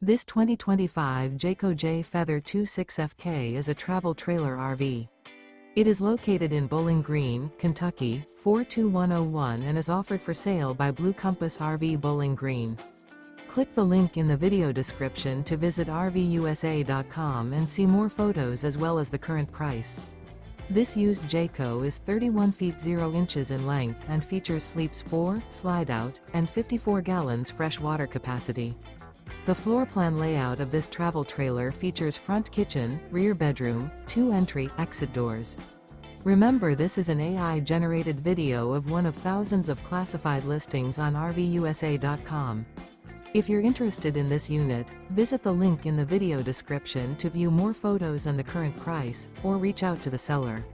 This 2025 Jayco Jay Feather 26FK is a travel trailer RV. It is located in Bowling Green, Kentucky, 42101 and is offered for sale by Blue Compass RV Bowling Green. Click the link in the video description to visit RVUSA.com and see more photos as well as the current price. This used Jayco is 31 feet 0 inches in length and features sleeps 4, slide-out, and 54 gallons fresh water capacity. The floor plan layout of this travel trailer features front kitchen, rear bedroom, 2 entry/exit doors. Remember, this is an AI-generated video of one of thousands of classified listings on RVUSA.com. If you're interested in this unit, visit the link in the video description to view more photos and the current price, or reach out to the seller.